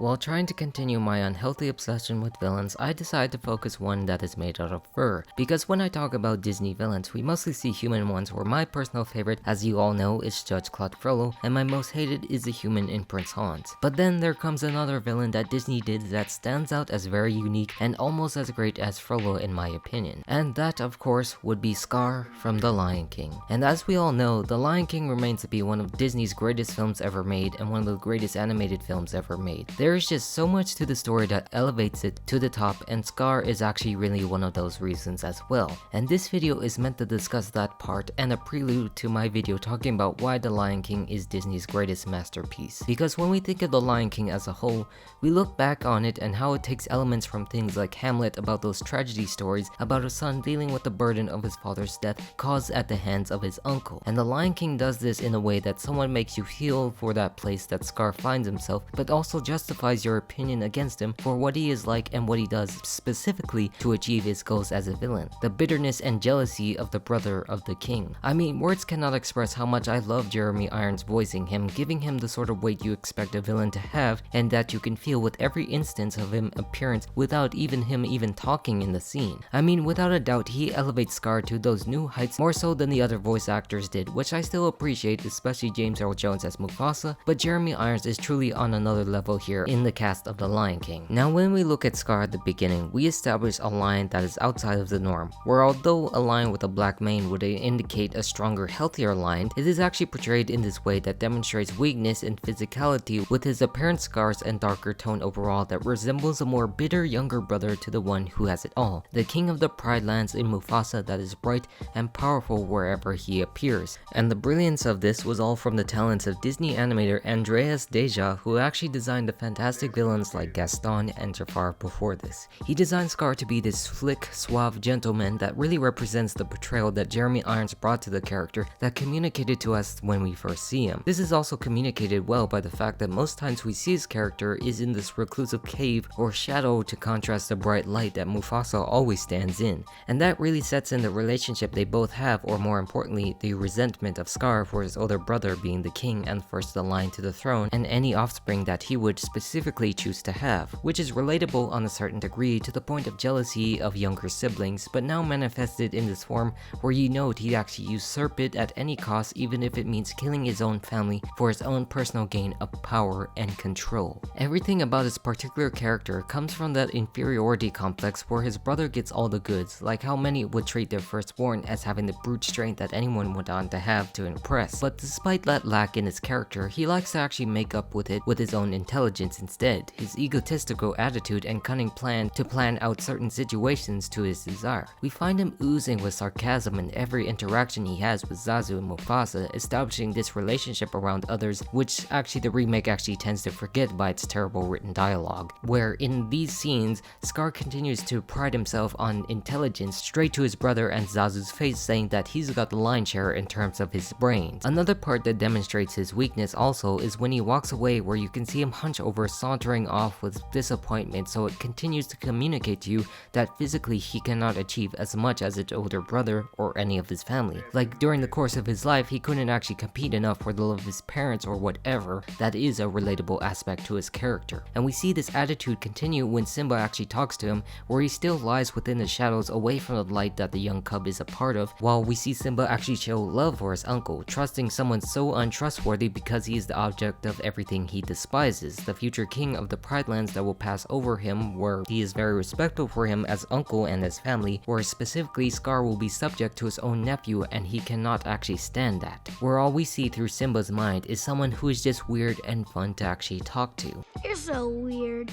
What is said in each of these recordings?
while trying to continue my unhealthy obsession with villains, I decided to focus one that is made out of fur. Because when I talk about Disney villains, we mostly see human ones, where my personal favorite, as you all know, is Judge Claude Frollo, and my most hated is the human in Prince Hans. But then there comes another villain that Disney did that stands out as very unique and almost as great as Frollo in my opinion. And that, of course, would be Scar from The Lion King. And as we all know, The Lion King remains to be one of Disney's greatest films ever made and one of the greatest animated films ever made. There is just so much to the story that elevates it to the top, and Scar is actually really one of those reasons as well. And this video is meant to discuss that part and a prelude to my video talking about why The Lion King is Disney's greatest masterpiece. Because when we think of The Lion King as a whole, we look back on it and how it takes elements from things like Hamlet, about those tragedy stories about a son dealing with the burden of his father's death caused at the hands of his uncle. And The Lion King does this in a way that somewhat makes you feel for that place that Scar finds himself, but also justifies your opinion against him for what he is like and what he does specifically to achieve his goals as a villain. The bitterness and jealousy of the brother of the king. I mean, words cannot express how much I love Jeremy Irons voicing him, giving him the sort of weight you expect a villain to have and that you can feel with every instance of him appearance without him even talking in the scene. I mean, without a doubt, he elevates Scar to those new heights more so than the other voice actors did, which I still appreciate, especially James Earl Jones as Mufasa, but Jeremy Irons is truly on another level here in the cast of The Lion King. Now when we look at Scar at the beginning, we establish a lion that is outside of the norm, where although a lion with a black mane would indicate a stronger, healthier lion, it is actually portrayed in this way that demonstrates weakness and physicality, with his apparent scars and darker tone overall that resembles a more bitter younger brother to the one who has it all, the king of the Pride Lands in Mufasa that is bright and powerful wherever he appears. And the brilliance of this was all from the talents of Disney animator Andreas Deja, who actually designed the fantastic villains like Gaston and Jafar before this. He designed Scar to be this slick, suave gentleman that really represents the portrayal that Jeremy Irons brought to the character that communicated to us when we first see him. This is also communicated well by the fact that most times we see his character is in this reclusive cave or shadow to contrast the bright light that Mufasa always stands in. And that really sets in the relationship they both have, or more importantly, the resentment of Scar for his older brother being the king and first in line to the throne, and any offspring that he would specifically choose to have, which is relatable on a certain degree to the point of jealousy of younger siblings, but now manifested in this form where you know he'd actually usurp it at any cost, even if it means killing his own family for his own personal gain of power and control. Everything about his particular character comes from that inferiority complex where his brother gets all the goods, like how many would treat their firstborn as having the brute strength that anyone would want to have to impress. But despite that lack in his character, he likes to actually make up with it with his own intelligence instead, his egotistical attitude and cunning plan to plan out certain situations to his desire. We find him oozing with sarcasm in every interaction he has with Zazu and Mufasa, establishing this relationship around others, which actually the remake actually tends to forget by its terrible written dialogue, where in these scenes, Scar continues to pride himself on intelligence straight to his brother and Zazu's face, saying that he's got the lion's share in terms of his brains. Another part that demonstrates his weakness also is when he walks away, where you can see him hunch over, sauntering off with disappointment, so it continues to communicate to you that physically he cannot achieve as much as his older brother or any of his family. Like during the course of his life, he couldn't actually compete enough for the love of his parents or whatever. That is a relatable aspect to his character. And we see this attitude continue when Simba actually talks to him, where he still lies within the shadows away from the light that the young cub is a part of, while we see Simba actually show love for his uncle, trusting someone so untrustworthy because he is the object of everything he despises, the future king of the Pride Lands that will pass over him, where he is very respectful for him as uncle and his family, where specifically Scar will be subject to his own nephew and he cannot actually stand that, where all we see through Simba's mind is someone who is just weird and fun to actually talk to. You're so weird.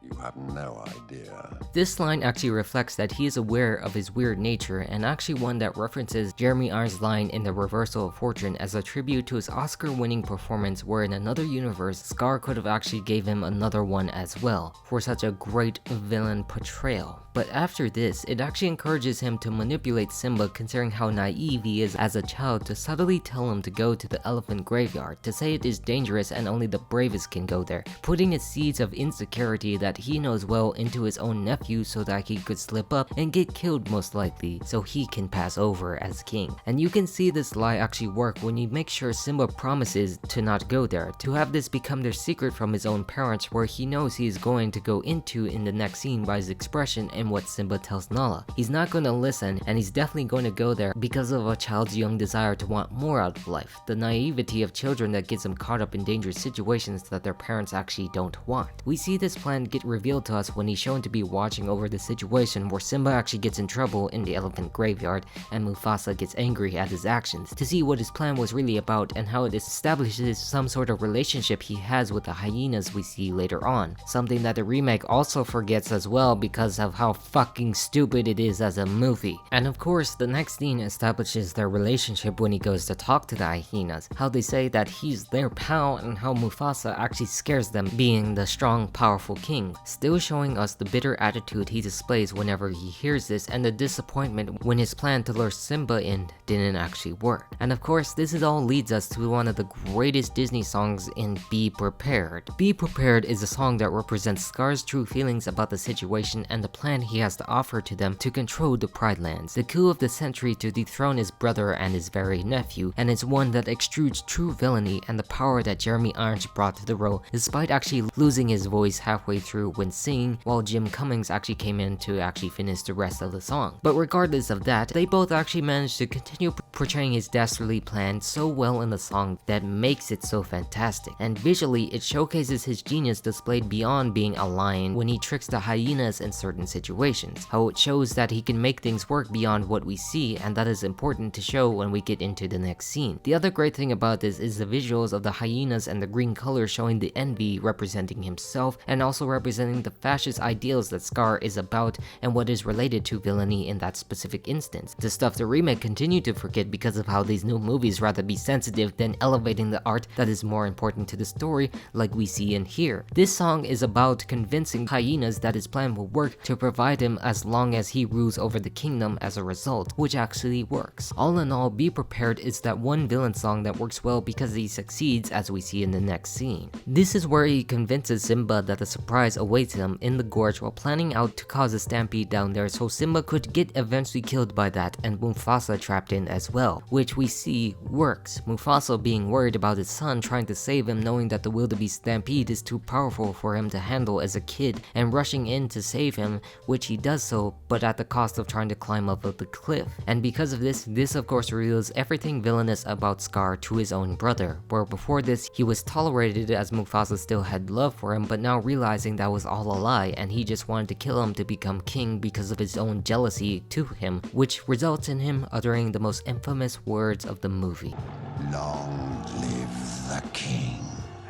You have no idea. This line actually reflects that he is aware of his weird nature, and actually one that references Jeremy Irons' line in The Reversal of Fortune as a tribute to his Oscar-winning performance, where in another universe, Scar could have actually gave him another one as well, for such a great villain portrayal. But after this, it actually encourages him to manipulate Simba, considering how naive he is as a child, to subtly tell him to go to the elephant graveyard, to say it is dangerous and only the bravest can go there, putting his seeds of insecurity that that he knows well into his own nephew so that he could slip up and get killed most likely so he can pass over as king. And you can see this lie actually work when you make sure Simba promises to not go there, to have this become their secret from his own parents, where he knows he is going to go into in the next scene by his expression and what Simba tells Nala. He's not going to listen, and he's definitely going to go there because of a child's young desire to want more out of life, the naivety of children that gets them caught up in dangerous situations that their parents actually don't want. We see this plan get revealed to us when he's shown to be watching over the situation where Simba actually gets in trouble in the elephant graveyard and Mufasa gets angry at his actions, to see what his plan was really about and how it establishes some sort of relationship he has with the hyenas we see later on, something that the remake also forgets as well because of how fucking stupid it is as a movie. And of course, the next scene establishes their relationship when he goes to talk to the hyenas, how they say that he's their pal and how Mufasa actually scares them being the strong, powerful king, still showing us the bitter attitude he displays whenever he hears this and the disappointment when his plan to lure Simba in didn't actually work. And of course, this all leads us to one of the greatest Disney songs in Be Prepared. Be Prepared is a song that represents Scar's true feelings about the situation and the plan he has to offer to them to control the Pride Lands, the coup of the century to dethrone his brother and his very nephew, and it's one that extrudes true villainy and the power that Jeremy Irons brought to the role, despite actually losing his voice halfway through when singing, while Jim Cummings actually came in to actually finish the rest of the song. But regardless of that, they both actually managed to continue portraying his dastardly plan so well in the song that makes it so fantastic. And visually, it showcases his genius displayed beyond being a lion when he tricks the hyenas in certain situations, how it shows that he can make things work beyond what we see, and that is important to show when we get into the next scene. The other great thing about this is the visuals of the hyenas and the green color showing the envy representing himself and also representing the fascist ideals that Scar is about and what is related to villainy in that specific instance. The stuff the remake continued to forget because of how these new movies rather be sensitive than elevating the art that is more important to the story, like we see in here. This song is about convincing hyenas that his plan will work to provide him as long as he rules over the kingdom as a result, which actually works. All in all, Be Prepared is that one villain song that works well because he succeeds, as we see in the next scene. This is where he convinces Simba that a surprise awaits him in the gorge while planning out to cause a stampede down there so Simba could get eventually killed by that and Mufasa trapped in as well, which we see works. Mufasa being worried about his son trying to save him, knowing that the wildebeest stampede is too powerful for him to handle as a kid, and rushing in to save him, which he does so, but at the cost of trying to climb up of the cliff. And because of this of course reveals everything villainous about Scar to his own brother, where before this he was tolerated as Mufasa still had love for him, but now realizing that was all a lie and he just wanted to kill him to become king because of his own jealousy to him, which results in him uttering the most infamous words of the movie. Long live the king.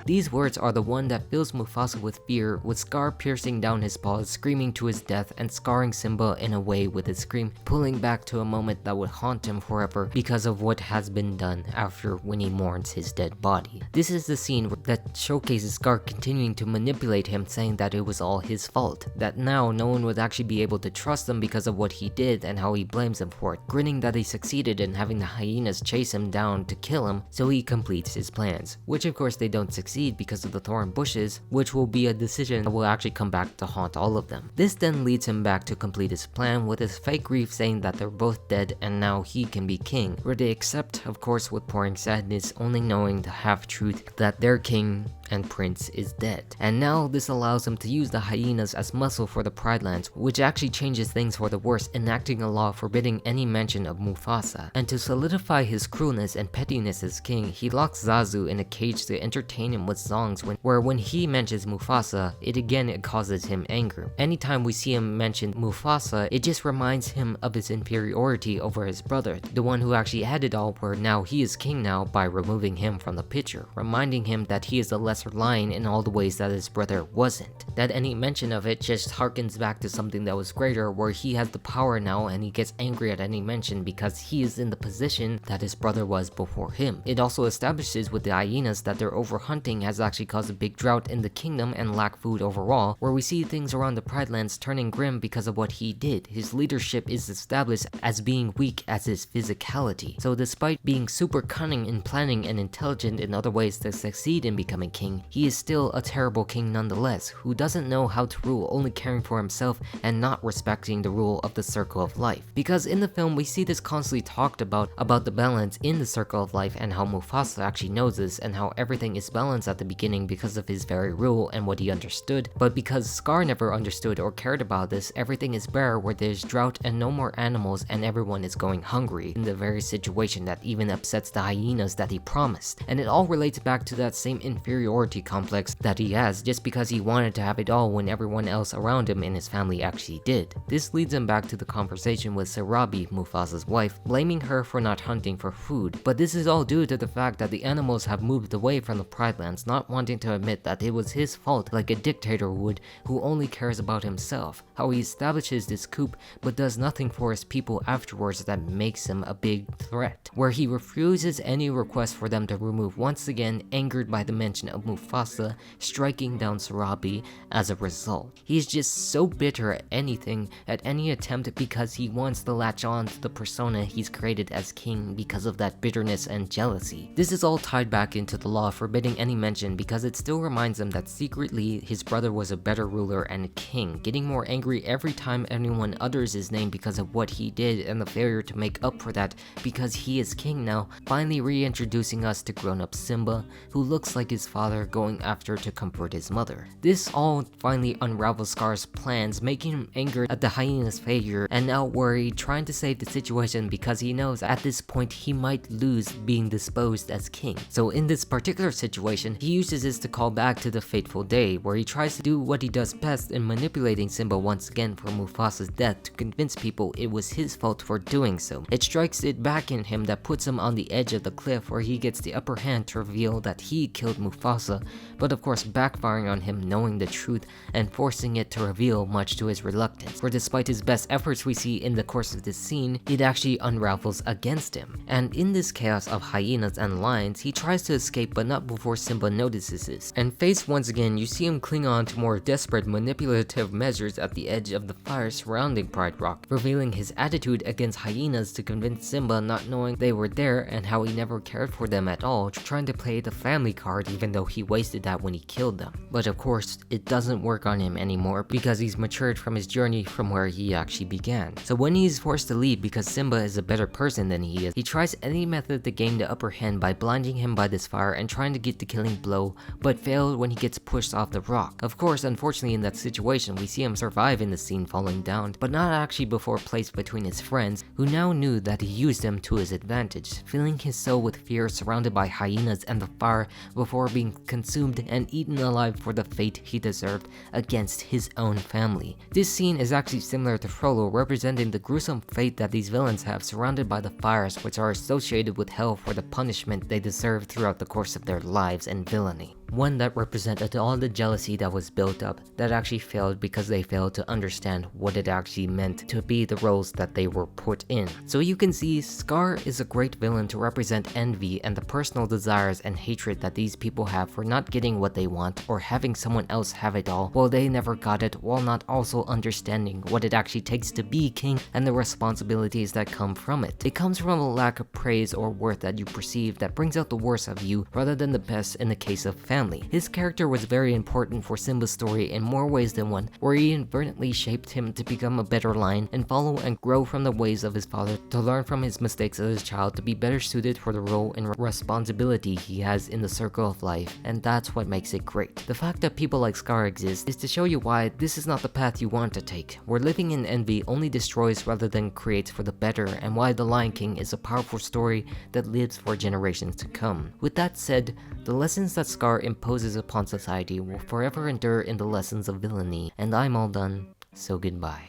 These words are the one that fills Mufasa with fear, with Scar piercing down his paws, screaming to his death and scarring Simba in a way with his scream, pulling back to a moment that would haunt him forever because of what has been done after when he mourns his dead body. This is the scene that showcases Scar continuing to manipulate him, saying that it was all his fault, that now no one would actually be able to trust him because of what he did and how he blames him for it, grinning that he succeeded in having the hyenas chase him down to kill him so he completes his plans, which of course they don't succeed because of the thorn bushes, which will be a decision that will actually come back to haunt all of them. This then leads him back to complete his plan with his fake grief saying that they're both dead and now he can be king, where they accept, of course with pouring sadness, only knowing the half-truth that their king and prince is dead. And now this allows him to use the hyenas as muscle for the Pride Lands, which actually changes things for the worse, enacting a law forbidding any mention of Mufasa. And to solidify his cruelness and pettiness as king, he locks Zazu in a cage to entertain him with songs where when he mentions Mufasa, it causes him anger. Anytime we see him mention Mufasa, it just reminds him of his inferiority over his brother, the one who actually had it all, where now he is king now by removing him from the picture, reminding him that he is the lesser lion in all the ways that his brother wasn't. That any mention of it just harkens back to something that was greater, where he has the power now and he gets angry at any mention because he is in the position that his brother was before him. It also establishes with the hyenas that they're overhunting King has actually caused a big drought in the kingdom and lack food overall, where we see things around the Pride Lands turning grim because of what he did. His leadership is established as being weak as his physicality. So despite being super cunning in planning and intelligent in other ways to succeed in becoming king, he is still a terrible king nonetheless, who doesn't know how to rule, only caring for himself and not respecting the rule of the circle of life. Because in the film we see this constantly talked about the balance in the circle of life, and how Mufasa actually knows this, and how everything is balanced at the beginning because of his very rule and what he understood. But because Scar never understood or cared about this, everything is bare where there's drought and no more animals, and everyone is going hungry in the very situation that even upsets the hyenas that he promised. And it all relates back to that same inferiority complex that he has just because he wanted to have it all when everyone else around him and his family actually did. This leads him back to the conversation with Sarabi, Mufasa's wife, blaming her for not hunting for food. But this is all due to the fact that the animals have moved away from the Pride Lands, not wanting to admit that it was his fault like a dictator would, who only cares about himself. How he establishes this coup but does nothing for his people afterwards that makes him a big threat, where he refuses any request for them to remove, once again angered by the mention of Mufasa, striking down Sarabi as a result. He's just so bitter at anything, at any attempt, because he wants to latch on to the persona he's created as king because of that bitterness and jealousy. This is all tied back into the law forbidding any mention, because it still reminds him that secretly his brother was a better ruler and king, getting more angry every time anyone utters his name because of what he did and the failure to make up for that because he is king now, finally reintroducing us to grown-up Simba, who looks like his father, going after to comfort his mother. This all finally unravels Scar's plans, making him angered at the hyena's failure and now worried, trying to save the situation because he knows at this point he might lose being disposed as king. So in this particular situation, he uses this to call back to the fateful day, where he tries to do what he does best in manipulating Simba once again for Mufasa's death to convince people it was his fault for doing so. It strikes it back in him that puts him on the edge of the cliff, where he gets the upper hand to reveal that he killed Mufasa, but of course backfiring on him knowing the truth and forcing it to reveal much to his reluctance. For despite his best efforts we see in the course of this scene, it actually unravels against him. And in this chaos of hyenas and lions, he tries to escape but not before Simba notices this. And faced once again, you see him cling on to more desperate manipulative measures at the edge of the fire surrounding Pride Rock, revealing his attitude against hyenas to convince Simba, not knowing they were there and how he never cared for them at all, trying to play the family card even though he wasted that when he killed them. But of course, it doesn't work on him anymore because he's matured from his journey from where he actually began. So when he's forced to leave because Simba is a better person than he is, he tries any method to gain the upper hand by blinding him by this fire and trying to get the killing blow, but failed when he gets pushed off the rock. Of course, unfortunately in that situation, we see him survive in the scene falling down, but not actually before placed between his friends, who now knew that he used him to his advantage, filling his soul with fear surrounded by hyenas and the fire before being consumed and eaten alive for the fate he deserved against his own family. This scene is actually similar to Frollo, representing the gruesome fate that these villains have, surrounded by the fires which are associated with hell for the punishment they deserve throughout the course of their lives and villainy. One that represented all the jealousy that was built up that actually failed because they failed to understand what it actually meant to be the roles that they were put in. So you can see Scar is a great villain to represent envy and the personal desires and hatred that these people have for not getting what they want or having someone else have it all while they never got it, while not also understanding what it actually takes to be king and the responsibilities that come from it. It comes from a lack of praise or worth that you perceive that brings out the worst of you rather than the best in the case of family. His character was very important for Simba's story in more ways than one, where he inadvertently shaped him to become a better lion and follow and grow from the ways of his father, to learn from his mistakes as a child, to be better suited for the role and responsibility he has in the circle of life, and that's what makes it great. The fact that people like Scar exist is to show you why this is not the path you want to take, where living in envy only destroys rather than creates for the better, and why The Lion King is a powerful story that lives for generations to come. With that said, the lessons that Scar imposes upon society will forever endure in the lessons of villainy, and I'm all done, so goodbye.